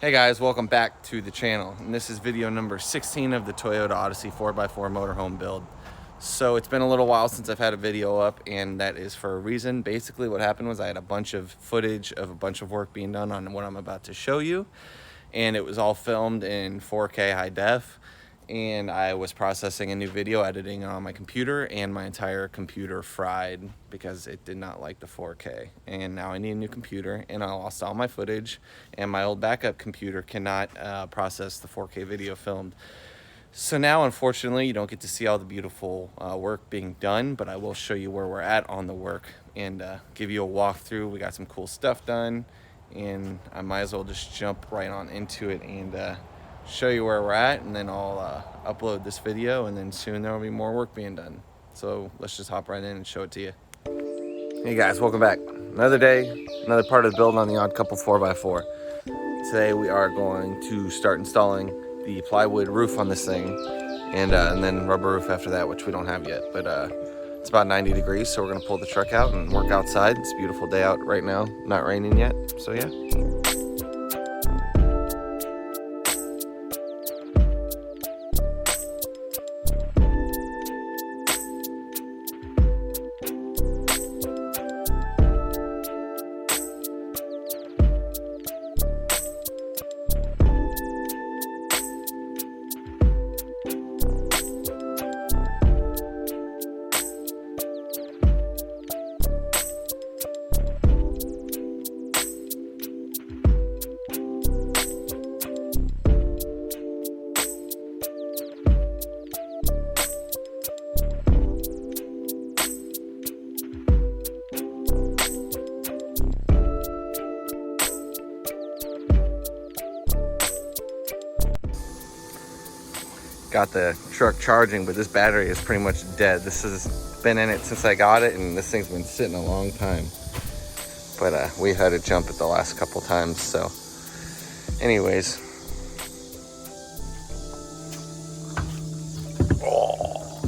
Hey guys, welcome back to the channel. And this is video number 16 of the Toyota Odyssey 4x4 motorhome build. So it's been a little while since I've had a video up, and that is for a reason. Basically what happened was I had a bunch of footage of a bunch of work being done on what I'm about to show you. And it was all filmed in 4K high def. And I was processing a new video, editing it on my computer, and my entire computer fried because it did not like the 4K. And now I need a new computer, and I lost all my footage, and my old backup computer cannot process the 4K video filmed. So now, unfortunately, you don't get to see all the beautiful work being done, but I will show you where we're at on the work and give you a walkthrough. We got some cool stuff done, and I might as well just jump right on into it and show you where we're at, and then I'll upload this video, and then soon there will be more work being done. So let's just hop right in and show it to you. Hey guys, welcome back. Another day, another part of the build on the Odd Couple 4x4. Today we are going to start installing the plywood roof on this thing, and then rubber roof after that, which we don't have yet. But it's about 90 degrees, so we're gonna pull the truck out and work outside. It's a beautiful day out right now, not raining yet, so yeah. Got the truck charging, but this battery is pretty much dead. This has been in it since I got it, and this thing's been sitting a long time. But we've had to jump it the last couple times, so anyways. Oh.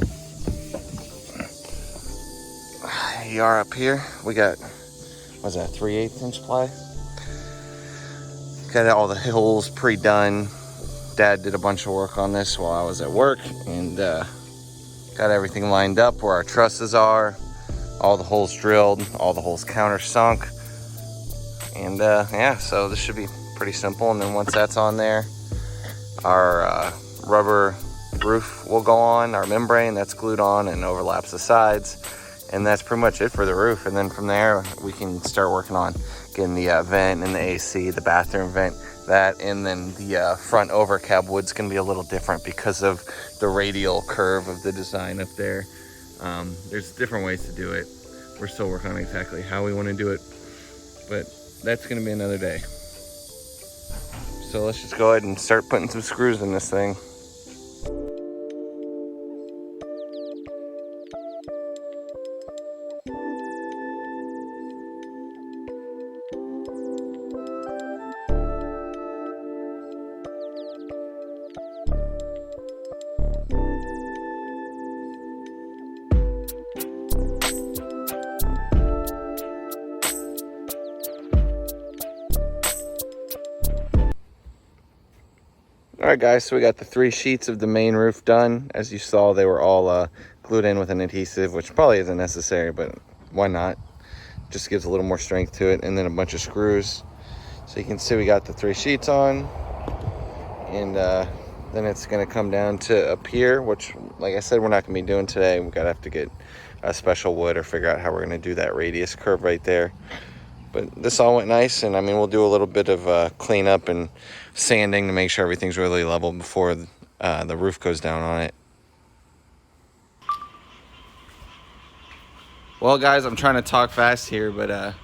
AR up here, we got, what's that, 3/8 inch ply? Got all the holes pre-done. Dad did a bunch of work on this while I was at work, and got everything lined up where our trusses are, all the holes drilled, all the holes countersunk, and yeah, so this should be pretty simple. And then once that's on there, our rubber roof will go on, our membrane that's glued on and overlaps the sides, and that's pretty much it for the roof. And then from there we can start working on getting the vent and the AC, the bathroom vent, that, and then the front overcab wood's gonna be a little different because of the radial curve of the design up there. There's different ways to do it. We're still working on exactly how we want to do it, but that's gonna be another day. So let's just go ahead and start putting some screws in this thing. All right guys, so we got the 3 sheets of the main roof done. As you saw, they were all glued in with an adhesive, which probably isn't necessary, but why not? Just gives a little more strength to it. And then a bunch of screws. So you can see we got the 3 sheets on, and then it's gonna come down to up here, which, like I said, we're not gonna be doing today. We're gonna have to get a special wood or figure out how we're gonna do that radius curve right there. But this all went nice, and I mean, we'll do a little bit of cleanup and sanding to make sure everything's really level before the roof goes down on it. Well guys, I'm trying to talk fast here, but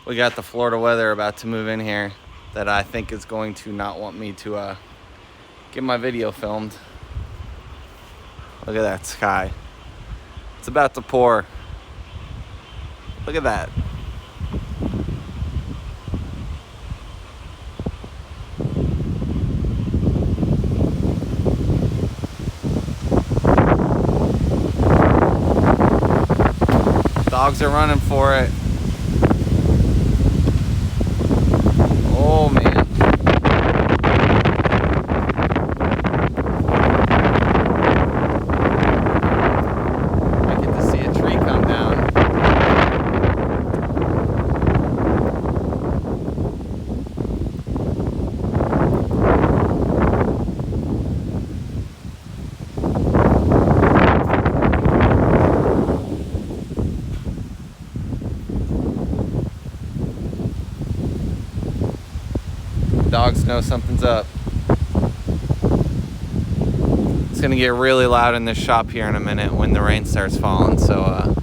we got the Florida weather about to move in here that I think is going to not want me to get my video filmed. Look at that sky. It's about to pour. Look at that. Dogs are running for it. Oh man. dogs know something's up. It's gonna get really loud in this shop here in a minute when the rain starts falling, so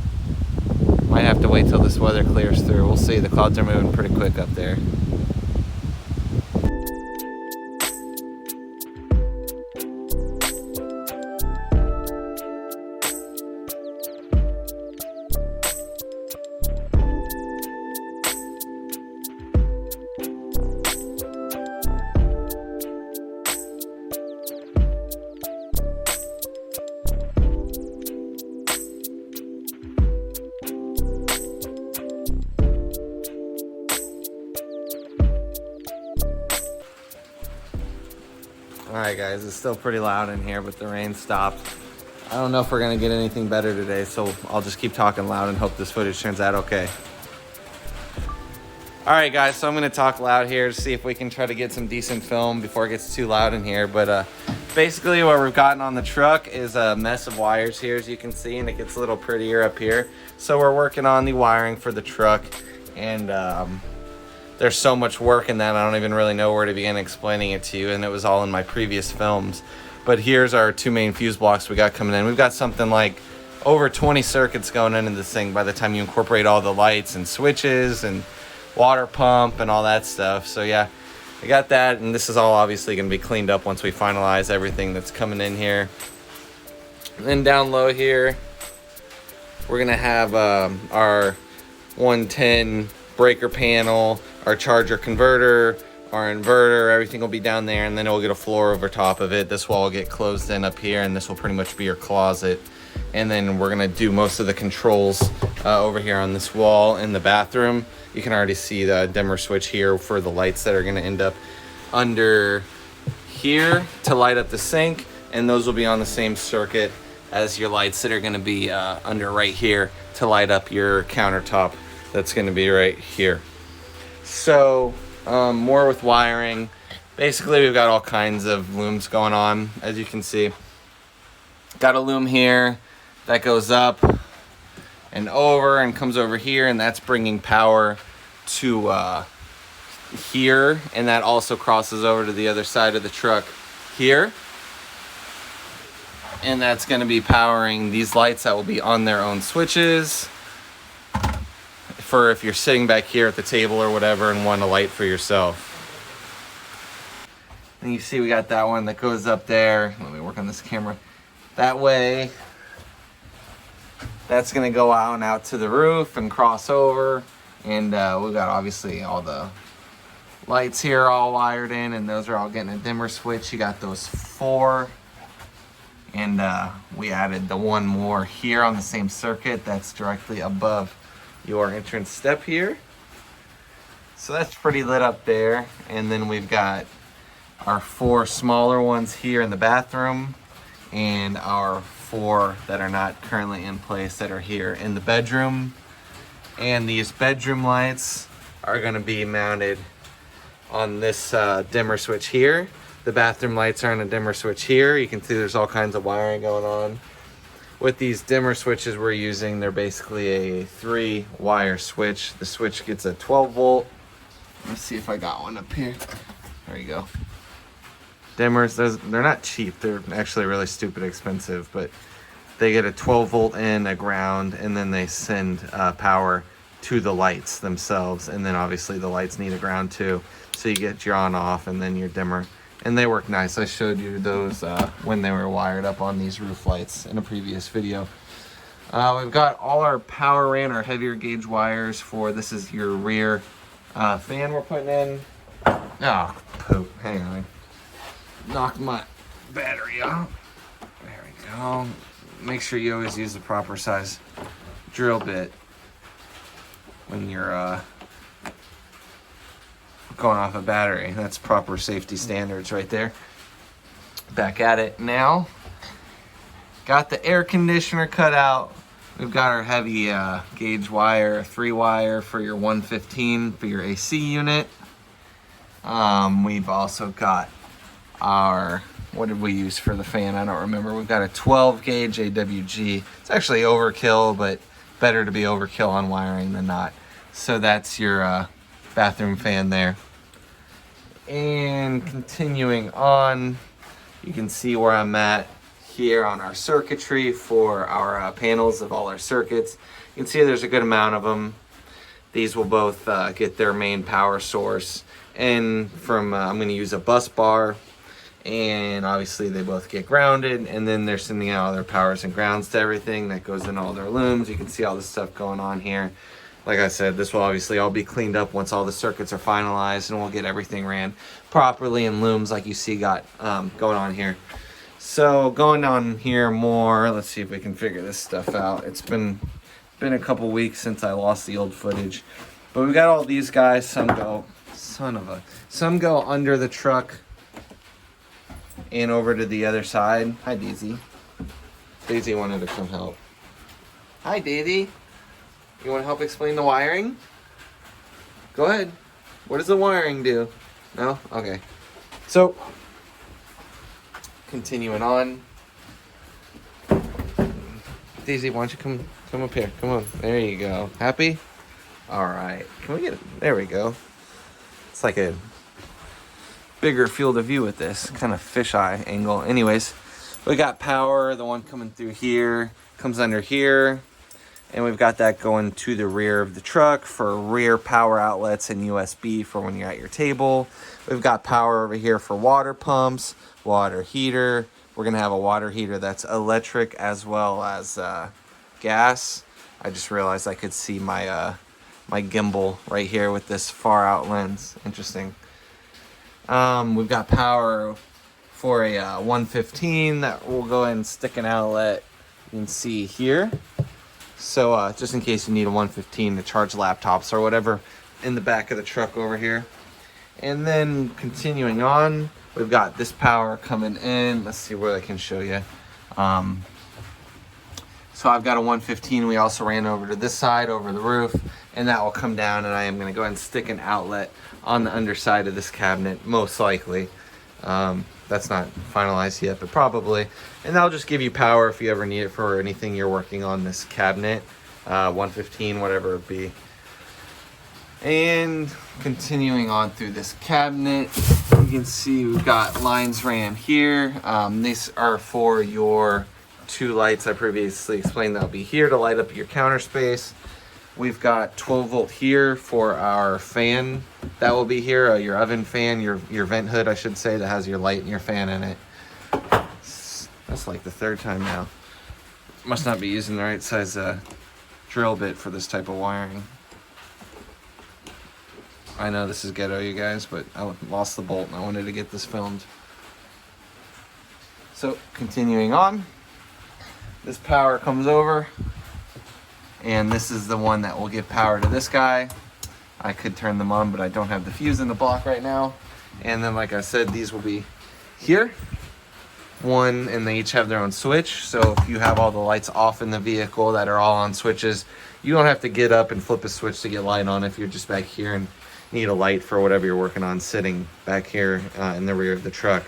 might have to wait till this weather clears through. We'll see. The clouds are moving pretty quick up there. Alright guys, it's still pretty loud in here, but the rain stopped. I don't know if we're going to get anything better today, so I'll just keep talking loud and hope this footage turns out okay. Alright guys, so I'm going to talk loud here to see if we can try to get some decent film before it gets too loud in here. But basically what we've gotten on the truck is a mess of wires here, as you can see, and it gets a little prettier up here. So we're working on the wiring for the truck, and there's so much work in that I don't even really know where to begin explaining it to you, and it was all in my previous films. But here's our two main fuse blocks we got coming in. We've got something like over 20 circuits going into this thing by the time you incorporate all the lights and switches and water pump and all that stuff. So yeah, I got that, and this is all obviously going to be cleaned up once we finalize everything that's coming in here. And then down low here, we're going to have our 110 breaker panel, our charger converter, our inverter, everything will be down there, and then we'll get a floor over top of it. This wall will get closed in up here, and this will pretty much be your closet. And then we're gonna do most of the controls over here on this wall in the bathroom. You can already see the dimmer switch here for the lights that are gonna end up under here to light up the sink, and those will be on the same circuit as your lights that are gonna be under right here to light up your countertop. That's gonna be right here. So more with wiring. Basically we've got all kinds of looms going on, as you can see. Got a loom here that goes up and over and comes over here, and that's bringing power to here, and that also crosses over to the other side of the truck here, and that's going to be powering these lights that will be on their own switches for if you're sitting back here at the table or whatever and want a light for yourself. And you see we got that one that goes up there. Let me work on this camera. That way, that's gonna go out and out to the roof and cross over. And we've got obviously all the lights here all wired in, and those are all getting a dimmer switch. You got those 4. And we added the one more here on the same circuit that's directly above your entrance step here. So that's pretty lit up there. And then we've got our 4 smaller ones here in the bathroom, and our 4 that are not currently in place that are here in the bedroom. And these bedroom lights are going to be mounted on this dimmer switch here. The bathroom lights are on a dimmer switch here. You can see there's all kinds of wiring going on. With these dimmer switches we're using, they're basically a 3-wire switch. The switch gets a 12 volt. Let's see if I got one up here. There you go. Dimmers, they're not cheap. They're actually really stupid expensive, but they get a 12 volt in, a ground, and then they send power to the lights themselves. And then obviously the lights need a ground too. So you get your on off and then your dimmer. And they work nice. I showed you those when they were wired up on these roof lights in a previous video. We've got all our power in, our heavier gauge wires for, this is your rear fan we're putting in. Oh, poop, hang on. Knocked my battery out. There we go. Make sure you always use the proper size drill bit when you're going off a battery. That's proper safety standards right there. Back at it now. Got the air conditioner cut out. We've got our heavy gauge wire, 3-wire for your 115 for your AC unit. We've also got our, what did we use for the fan? I don't remember. We've got a 12 gauge AWG. It's actually overkill, but better to be overkill on wiring than not. So that's your bathroom fan there. And continuing on, you can see where I'm at here on our circuitry for our panels of all our circuits. You can see there's a good amount of them. These will both get their main power source, and from I'm going to use a bus bar, and obviously they both get grounded, and then they're sending out all their powers and grounds to everything that goes in all their looms. You can see all this stuff going on here. Like I said, this will obviously all be cleaned up once all the circuits are finalized, and we'll get everything ran properly in looms like you see got going on here. So going on here more, let's see if we can figure this stuff out. It's been a couple weeks since I lost the old footage, but we got all these guys. Some go, some go under the truck and over to the other side. Hi, Daisy. Daisy wanted to come help. Hi, Daisy. You want to help explain the wiring? Go ahead. What does the wiring do? No? Okay. So, continuing on. Daisy, why don't you come up here? Come on. There you go. Happy? All right. Can we get it? There we go. It's like a bigger field of view with this kind of fisheye angle. Anyways, we got power. The one coming through here comes under here. And we've got that going to the rear of the truck for rear power outlets and USB for when you're at your table. We've got power over here for water pumps, water heater. We're going to have a water heater that's electric as well as gas. I just realized I could see my my gimbal right here with this far out lens. Interesting. We've got power for a 115 that will go ahead and stick an outlet. You can see here. So just in case you need a 115 to charge laptops or whatever in the back of the truck over here. And then continuing on, we've got this power coming in. Let's see where I can show you. So I've got a 115. We also ran over to this side over the roof, and that will come down, and I am going to go ahead and stick an outlet on the underside of this cabinet, most likely. That's not finalized yet, but probably. And that'll just give you power if you ever need it for anything you're working on this cabinet. 115, whatever it be. And continuing on through this cabinet, you can see we've got lines ran here. These are for your 2 lights I previously explained that'll be here to light up your counter space. We've got 12 volt here for our fan that will be here, your oven fan, your vent hood, I should say, that has your light and your fan in it. That's like the 3rd time now. Must not be using the right size drill bit for this type of wiring. I know this is ghetto, you guys, but I lost the bolt and I wanted to get this filmed. So continuing on, this power comes over. And this is the one that will give power to this guy. I could turn them on, but I don't have the fuse in the block right now. And then, like I said, these will be here. One, and they each have their own switch. So if you have all the lights off in the vehicle that are all on switches, you don't have to get up and flip a switch to get light on if you're just back here and need a light for whatever you're working on sitting back here in the rear of the truck.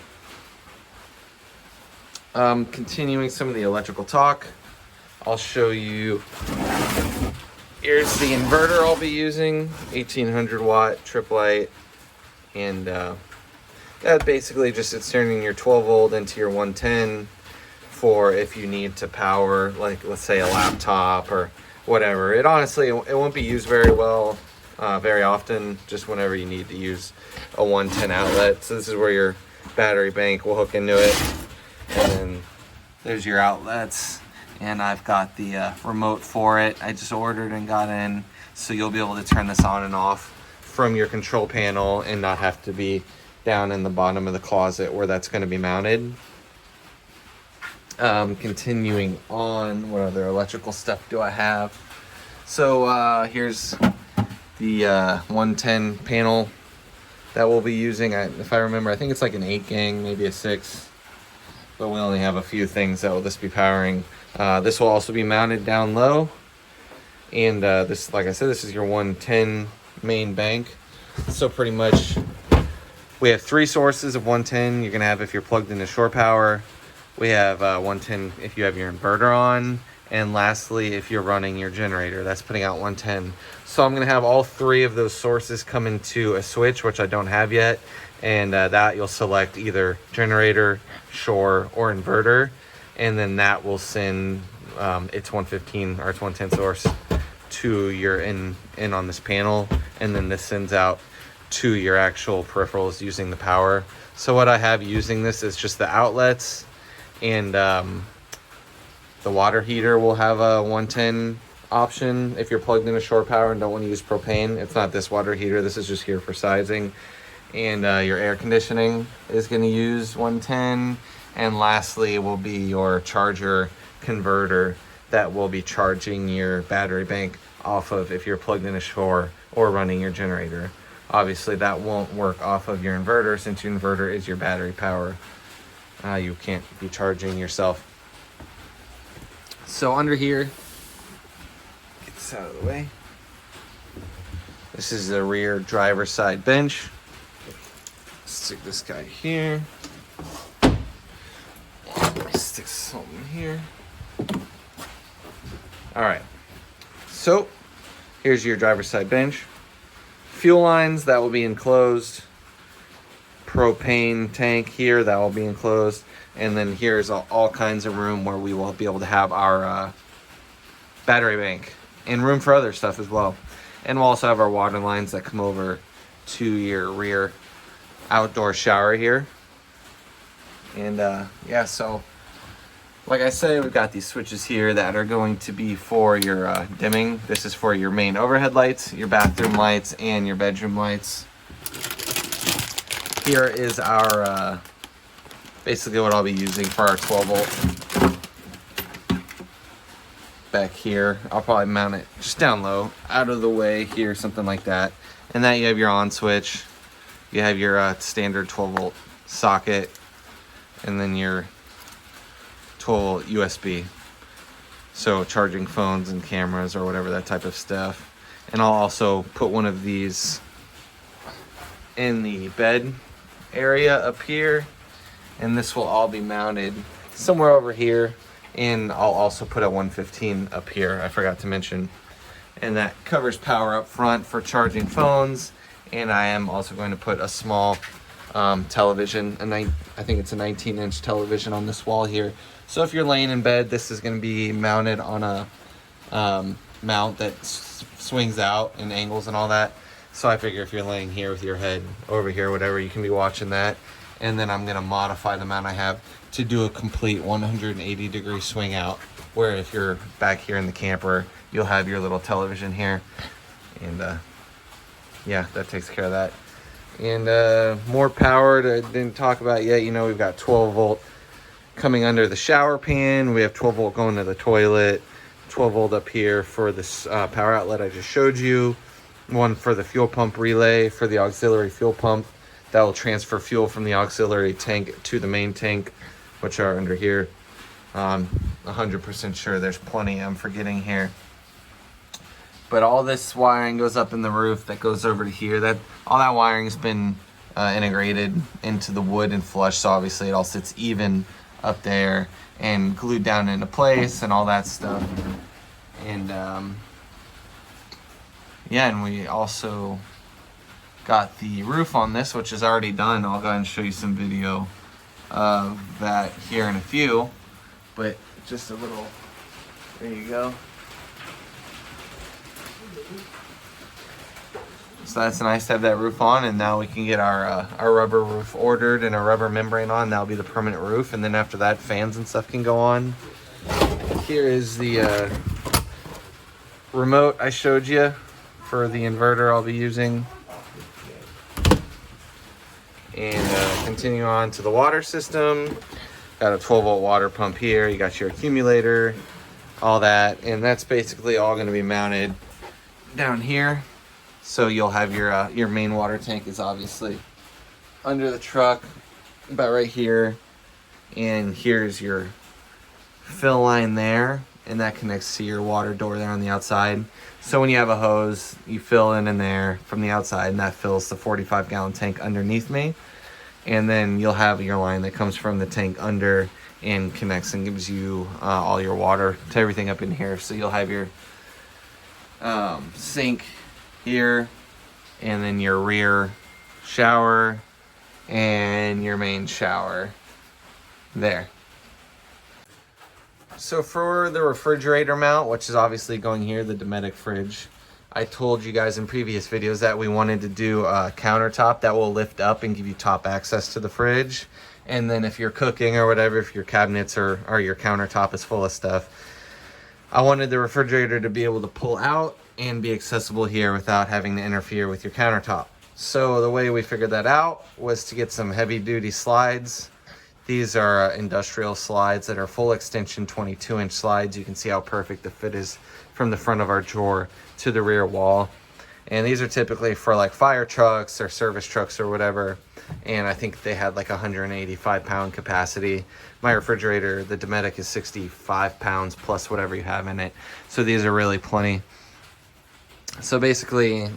Continuing some of the electrical talk. I'll show you, here's the inverter I'll be using, 1800 watt trip light, and that basically just it's turning your 12 volt into your 110 for if you need to power, like let's say a laptop or whatever. It honestly, it won't be used very well, very often, just whenever you need to use a 110 outlet. So this is where your battery bank will hook into it, and then there's your outlets. And I've got the remote for it. I just ordered and got in, so you'll be able to turn this on and off from your control panel and not have to be down in the bottom of the closet where that's going to be mounted. Continuing on, what other electrical stuff do I have? So here's the 110 panel that we'll be using. If I remember, I think it's like an 8 gang, maybe a 6. But we only have a few things that will just be powering. This will also be mounted down low. And this, like I said, this is your 110 main bank. So pretty much we have 3 sources of 110 you're going to have if you're plugged into shore power. We have 110 if you have your inverter on. And lastly, if you're running your generator, that's putting out 110. So I'm gonna have all three of those sources come into a switch, which I don't have yet. And that you'll select either generator, shore, or inverter. And then that will send its 115 or its 110 source to your in on this panel. And then this sends out to your actual peripherals using the power. So what I have using this is just the outlets, and the water heater will have a 110 option if you're plugged into shore power and don't want to use propane. It's not this water heater, this is just here for sizing. And your air conditioning is going to use 110. And lastly will be your charger converter that will be charging your battery bank off of if you're plugged into shore or running your generator. Obviously that won't work off of your inverter, since your inverter is your battery power. You can't be charging yourself. So under here, get this out of the way. This is the rear driver's side bench. Stick this guy here. Stick something here. All right. So here's your driver's side bench. Fuel lines, that will be enclosed. Propane tank here, that will be enclosed. And then here's all kinds of room where we will be able to have our battery bank, and room for other stuff as well. And we'll also have our water lines that come over to your rear outdoor shower here. And yeah, so like I said, we've got these switches here that are going to be for your dimming. This is for your main overhead lights, your bathroom lights, and your bedroom lights. Here is our basically what I'll be using for our 12 volt. Back here, I'll probably mount it just down low, out of the way here, something like that. And that you have your on switch, you have your standard 12 volt socket, and then your 12 volt USB. So charging phones and cameras or whatever, that type of stuff. And I'll also put one of these in the bed area up here, and this will all be mounted somewhere over here. And I'll also put a 115 up here, I forgot to mention. And that covers power up front for charging phones. And I am also going to put a small television, I think it's a 19-inch television on this wall here. So if you're laying in bed, this is going to be mounted on a mount that swings out and angles and all that. So I figure if you're laying here with your head over here, whatever, you can be watching that. And then I'm going to modify the mount I have to do a complete 180-degree swing out, where if you're back here in the camper, you'll have your little television here. And yeah, that takes care of that. And more power that I didn't talk about yet. You know, we've got 12 volt coming under the shower pan. We have 12 volt going to the toilet. 12 volt up here for this power outlet I just showed you. One for the fuel pump relay for the auxiliary fuel pump. That will transfer fuel from the auxiliary tank to the main tank, which are under here. 100% sure there's plenty I'm forgetting here. But all this wiring goes up in the roof that goes over to here. All that wiring's been integrated into the wood and flush, so obviously it all sits even up there and glued down into place and all that stuff. And yeah, and we also got the roof on this, which is already done. I'll go ahead and show you some video of that here in a few, but just a little, there you go. So that's nice to have that roof on, and now we can get our rubber roof ordered and a rubber membrane on. That'll be the permanent roof, and then after that, fans and stuff can go on. Here is the remote I showed you for the inverter I'll be using. And continue on to the water system. Got a 12 volt water pump here. You got your accumulator, all that, and that's basically all going to be mounted down here. So you'll have your main water tank is obviously under the truck, about right here, and here's your fill line there, and that connects to your water door there on the outside. So when you have a hose, you fill in there from the outside, and that fills the 45-gallon tank underneath me. and then you'll have your line that comes from the tank under and connects and gives you all your water to everything up in here. So you'll have your sink here, and then your rear shower and your main shower there. So for the refrigerator mount, which is obviously going here, the Dometic fridge, I told you guys in previous videos that we wanted to do a countertop that will lift up and give you top access to the fridge. And then if you're cooking or whatever, if your cabinets or your countertop is full of stuff, I wanted the refrigerator to be able to pull out and be accessible here without having to interfere with your countertop. So the way we figured that out was to get some heavy duty slides. These are industrial slides that are full extension 22-inch slides. You can see how perfect the fit is from the front of our drawer to the rear wall. And these are typically for like fire trucks or service trucks or whatever. And I think they had like 185 pound capacity. My refrigerator, the Dometic, is 65 pounds plus whatever you have in it. So these are really plenty. So basically,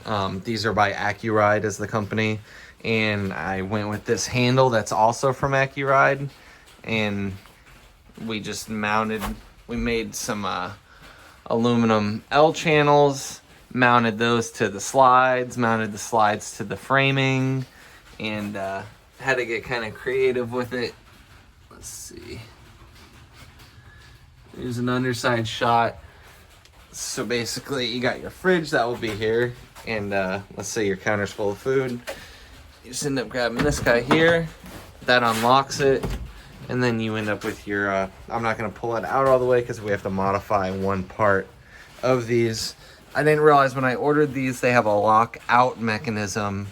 these are by AccuRide as the company. And I went with this handle that's also from AccuRide. And we just we made some aluminum L channels, mounted those to the slides, mounted the slides to the framing, and had to get kind of creative with it. Let's see. Here's an underside shot. So basically, you got your fridge that will be here, and let's say your counter's full of food. You just end up grabbing this guy here. That unlocks it, and then you end up with your, I'm not going to pull it out all the way because we have to modify one part of these. I didn't realize when I ordered these, they have a lock out mechanism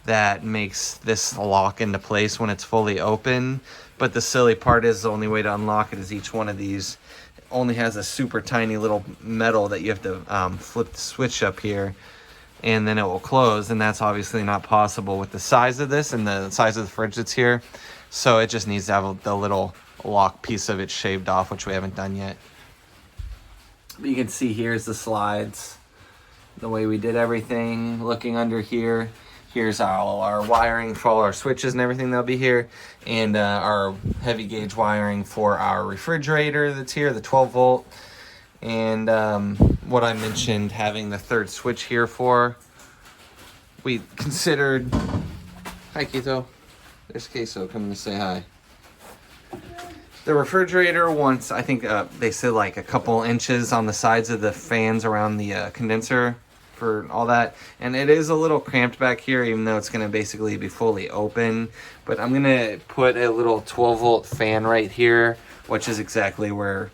that makes this lock into place when it's fully open. But the silly part is the only way to unlock it is each one of these only has a super tiny little metal that you have to flip the switch up here, and then it will close. And that's obviously not possible with the size of this and the size of the fridge that's here. So it just needs to have the little lock piece of it shaved off, which we haven't done yet. But you can see here's the slides, the way we did everything. Looking under here, here's all our wiring for all our switches and everything that'll be here, and our heavy gauge wiring for our refrigerator that's here, the 12 volt. And what I mentioned, having the third switch here for, we considered, hi Keito, there's Queso coming to say hi. The refrigerator wants, I think they said like a couple inches on the sides of the fans around the condenser for all that. And it is a little cramped back here, even though it's going to basically be fully open. But I'm going to put a little 12 volt fan right here, which is exactly where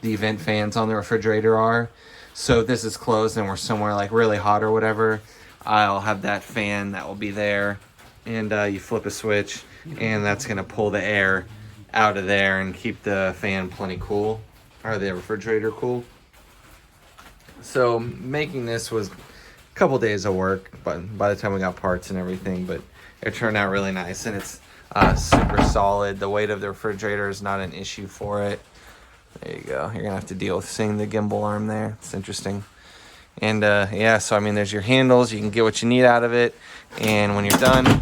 the vent fans on the refrigerator are. So if this is closed and we're somewhere like really hot or whatever, I'll have that fan that will be there. And you flip a switch, and that's going to pull the air out of there and keep the fan plenty cool, or the refrigerator cool. So making this was a couple days of work, but by the time we got parts and everything, but it turned out really nice, and it's super solid. The weight of the refrigerator is not an issue for it. There you go. You're gonna have to deal with seeing the gimbal arm there. It's interesting. And yeah, so I mean, there's your handles. You can get what you need out of it, and when you're done,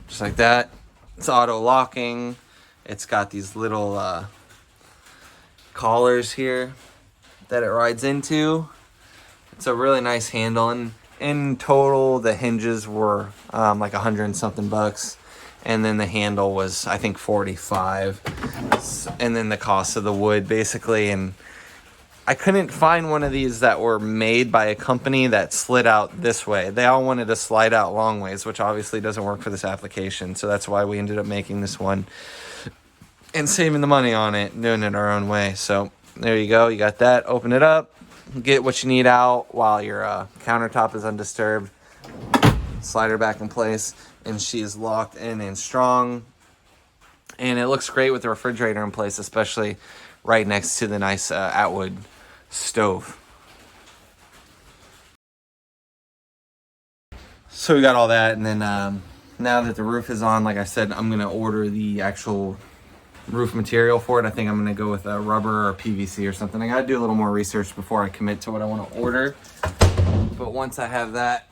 just like that, it's auto locking. It's got these little collars here that it rides into. It's a really nice handle, and in total the hinges were like $100 and something bucks, and then the handle was I think 45, and then the cost of the wood basically. And I couldn't find one of these that were made by a company that slid out this way. They all wanted to slide out long ways, which obviously doesn't work for this application, so that's why we ended up making this one and saving the money on it and doing it our own way. So there you go. You got that. Open it up. Get what you need out while your countertop is undisturbed. Slide her back in place, and she is locked in and strong. And it looks great with the refrigerator in place, especially right next to the nice Atwood stove. So we got all that, and then now that the roof is on, like I said, I'm going to order the actual roof material for it. I think I'm going to go with a rubber or PVC or something. I got to do a little more research before I commit to what I want to order. But once I have that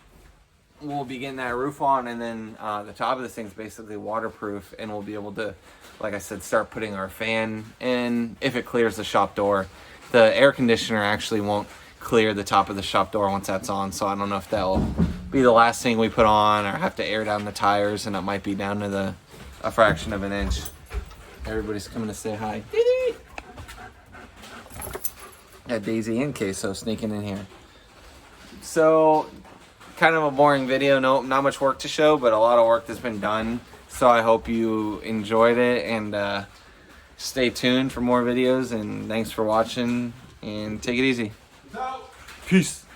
we'll be getting that roof on, and then the top of this thing's basically waterproof, and we'll be able to, like I said, start putting our fan in if it clears the shop door. The air conditioner actually won't clear the top of the shop door once that's on, so I don't know if that'll be the last thing we put on or have to air down the tires, and it might be down to a fraction of an inch. Everybody's coming to say hi. Got Daisy and Queso sneaking in here. So, kind of a boring video. No, not much work to show, but a lot of work that's been done. So I hope you enjoyed it, and stay tuned for more videos, and thanks for watching, and take it easy. Peace.